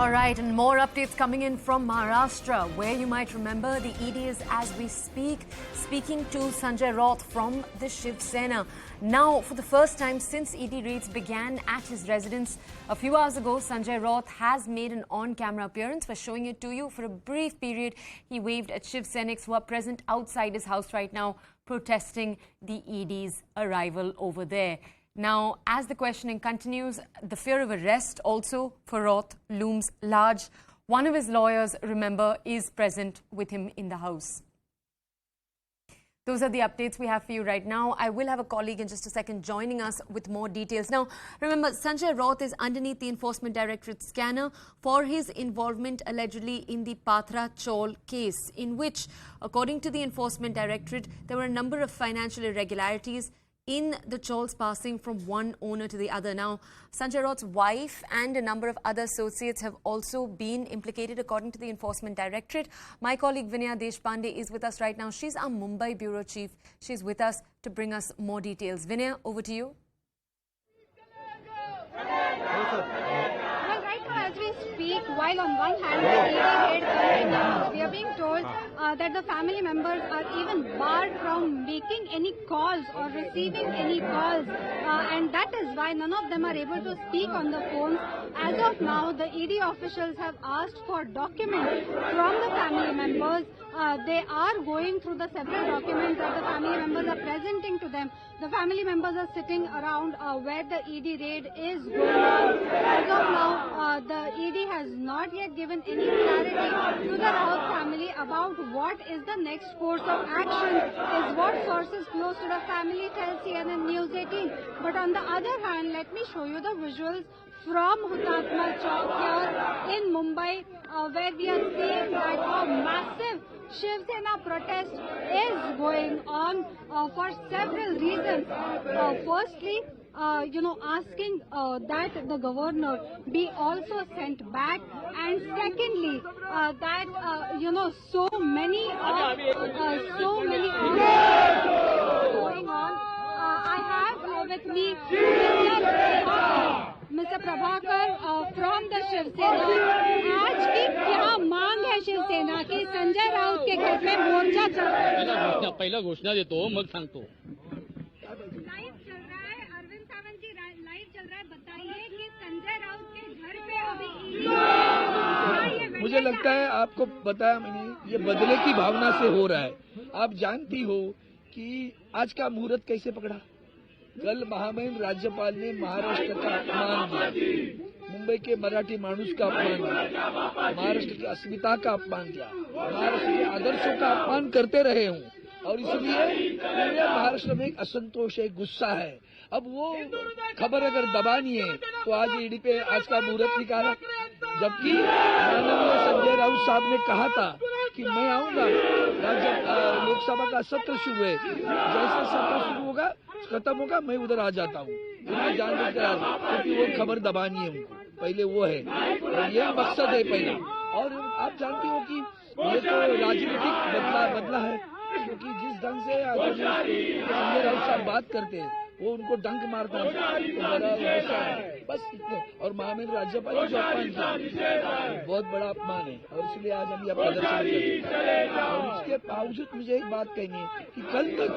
All right, and more updates coming in from Maharashtra, where you might remember the ED is, as we speak, speaking to Sanjay Raut from the Shiv Sena. Now, for the first time since ED raids began at his residence a few hours ago, Sanjay Raut has made an on-camera appearance. We're showing it to you. For a brief period, he waved at Shiv Sainiks who are present outside his house right now, protesting the ED's arrival over there. Now, as the questioning continues, the fear of arrest also for Raut looms large. One of his lawyers, remember, is present with him in the house. Those are the updates we have for you right now. I will have a colleague in just a second joining us with more details. Now, remember, Sanjay Raut is underneath the Enforcement Directorate scanner for his involvement allegedly in the Patra Chawl case, in which, according to the Enforcement Directorate, there were a number of financial irregularities in the chawls passing from one owner to the other. Now, Sanjay Raut's wife and a number of other associates have also been implicated, according to the Enforcement Directorate. My colleague Vinaya Deshpande is with us right now. She's our Mumbai bureau chief. She's with us to bring us more details. Vinaya, over to you. As we speak, while on one hand we are being told that the family members are even barred from making any calls or receiving any calls, and that is why none of them are able to speak on the phones. As of now, the ED officials have asked for documents from the family members. They are going through the several documents that the family members are presenting to them. The family members are sitting around where the ED raid is going on. As of now, the ED has not yet given any clarity to the Raut family about what is the next course of action, is what sources close to the family tell CNN News 18. But on the other hand, let me show you the visuals from Patra Chawl here in Mumbai, where we are seeing that a massive Shiv Sena protest is going on for several reasons. Firstly, asking that the governor be also sent back, and secondly, that so many going on. I have with me Mr. Prabhakar from the Shiv Sena. आज की क्या मांग है शिव सेना की? संजय राउत के घर पे मोर्चा चल रहा है. पहिला घोषणा देतो मग सांगतो. लाइव चल रहा है, अरविंद सावंत जी लाइव चल रहा है. बताइए कि संजय राउत के घर पे अभी मुझे लगता है आपको बताया मैंने, ये बदले की भावना से हो रहा है. आप जानती हो कि आज का मुहूर्त कैसे पकड़ा. कल महामहिम राज्यपाल ने महाराष्ट्र का अपमान किया, मुंबई के मराठी मानुष का अपमान किया, महाराष्ट्र की अस्मिता का अपमान किया, महाराष्ट्र के आदर्शों का अपमान करते रहे हूँ, और इसलिए पूरे महाराष्ट्र में एक असंतोष है, गुस्सा है. अब वो खबर अगर दबानी है तो आज ईडी पे आज का मुहूर्त निकाला, जबकि माननीय संजय राउत साहब ने कहा था कि मैं आऊंगा. लोकसभा का सत्र शुरू है, जैसे सत्र शुरू होगा खत्म होगा मैं उधर आ जाता हूँ. जान क्योंकि वो खबर दबानी है उनको, पहले वो है, ये मकसद है पहला. और आप जानती हो कि ये तो राजनीतिक बदला है, क्योंकि जिस ढंग से संजय राउत साहब बात करते हैं वो उनको डंक मारता है, तो बड़ा बस इतने. और महामहिम राज्यपाल ने जो अपमान किया बहुत बड़ा अपमान है, और इसलिए आज हम यह प्रदर्शन कर रहे हैं. और इसके बावजूद मुझे एक बात कहनी है कि कल तक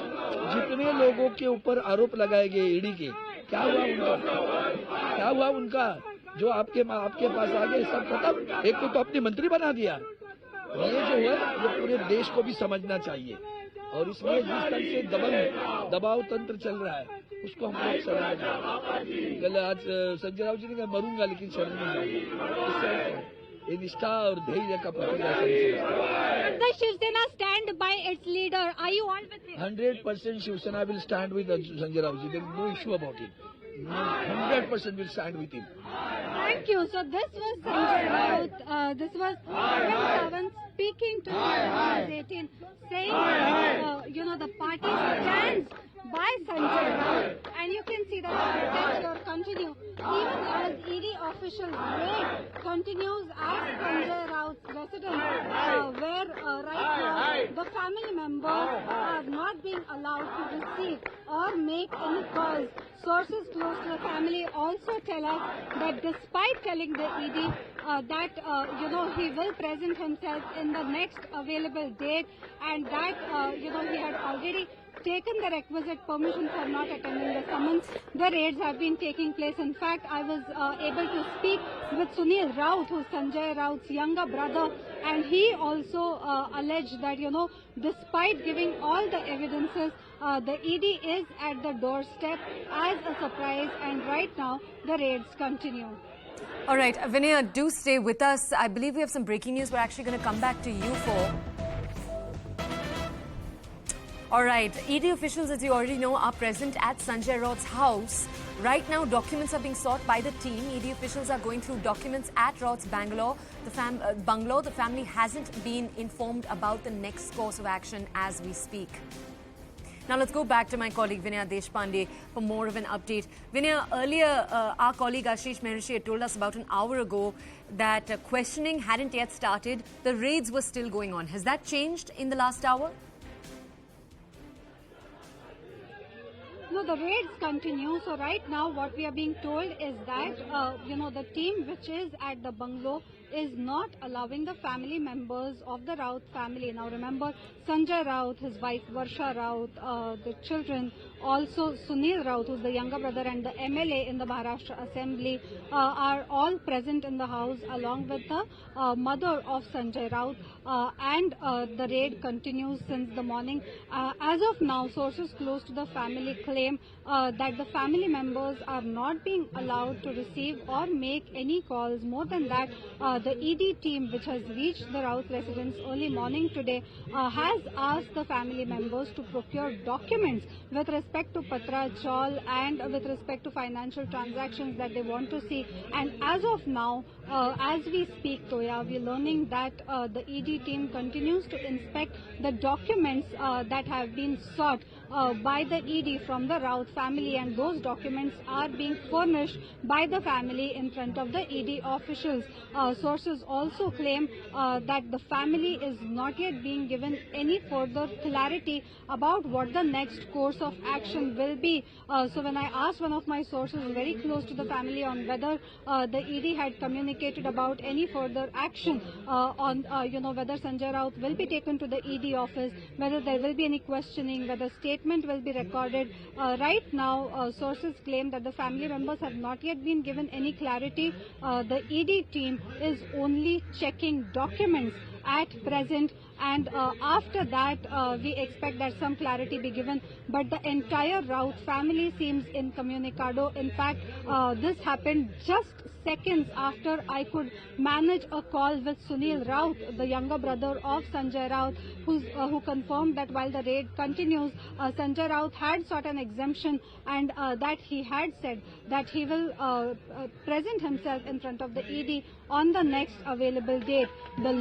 जितने लोगों के ऊपर आरोप लगाए गए ईडी के, क्या हुआ उनका जो आपके पास आ गए, सब खत्म. एक को तो अपने मंत्री बना दिया. ये जो है ये पूरे देश को भी समझना चाहिए, और इसमें जिस तरह से दबाव तंत्र चल रहा है उसको हम लोग समझ. कल आज संजय राउत जी ने कहा मरूंगा लेकिन शरण में जाऊंगा. ये निष्ठा और धैर्य का प्रतीक है. The Shiv Sena stand by its leader. Are you all with him? 100% Shiv Sena will stand with Sanjay Raut ji. There is no issue about it. 100% will stand with him. Thank you. So this was Sanjay Raut. This was Uddhav Thackeray speaking to News 18, saying the party stands by Sanjay Raut, and you can see that the protests here continue even as ED officials official raid continues at Sanjay Raut's residence, where right now the family members are not being allowed to receive or make any calls. Sources close to the family also tell us that despite telling the ED that he will present himself in the next available date, and that he had already taken the requisite permission for not attending the summons, the raids have been taking place. In fact, I was able to speak with Sunil Raut, who is Sanjay Raut's younger brother, and he also alleged that, despite giving all the evidences, the ED is at the doorstep as a surprise, and right now the raids continue. All right, Vinaya, do stay with us. I believe we have some breaking news we're actually going to come back to you for. All right, ED officials, as you already know, are present at Sanjay Raut's house. Right now, documents are being sought by the team. ED officials are going through documents at Raut's bungalow. The family hasn't been informed about the next course of action as we speak. Now let's go back to my colleague Vinaya Deshpande for more of an update. Vinaya, earlier our colleague Ashish Maharishi had told us about an hour ago that questioning hadn't yet started. The raids were still going on. Has that changed in the last hour? No, the raids continue. So right now what we are being told is that, the team which is at the bungalow is not allowing the family members of the Raut family. Now remember, Sanjay Raut, his wife Varsha Raut, the children, also Sunil Raut, who's the younger brother and the MLA in the Maharashtra Assembly, are all present in the house along with the mother of Sanjay Raut, and the raid continues since the morning. As of now, sources close to the family claim that the family members are not being allowed to receive or make any calls. More than that, the ED team, which has reached the Raut residence early morning today, has asked the family members to procure documents with respect to Patra Chawl and with respect to financial transactions that they want to see. And as of now, as we speak, Toya, we're learning that the ED team continues to inspect the documents that have been sought by the ED from the Raut family, and those documents are being furnished by the family in front of the ED officials. Sources also claim that the family is not yet being given any further clarity about what the next course of action will be. So when I asked one of my sources very close to the family on whether the ED had communicated about any further action on whether Sanjay Raut will be taken to the ED office, whether there will be any questioning, whether statement will be recorded. Right now, sources claim that the family members have not yet been given any clarity. The ED team is only checking documents at present, and after that we expect that some clarity be given. But the entire Raut family seems incommunicado. In fact, this happened just seconds after I could manage a call with Sunil Raut, the younger brother of Sanjay Raut, who confirmed that while the raid continues, Sanjay Raut had sought an exemption, and that he had said that he will present himself in front of the ED on the next available date. The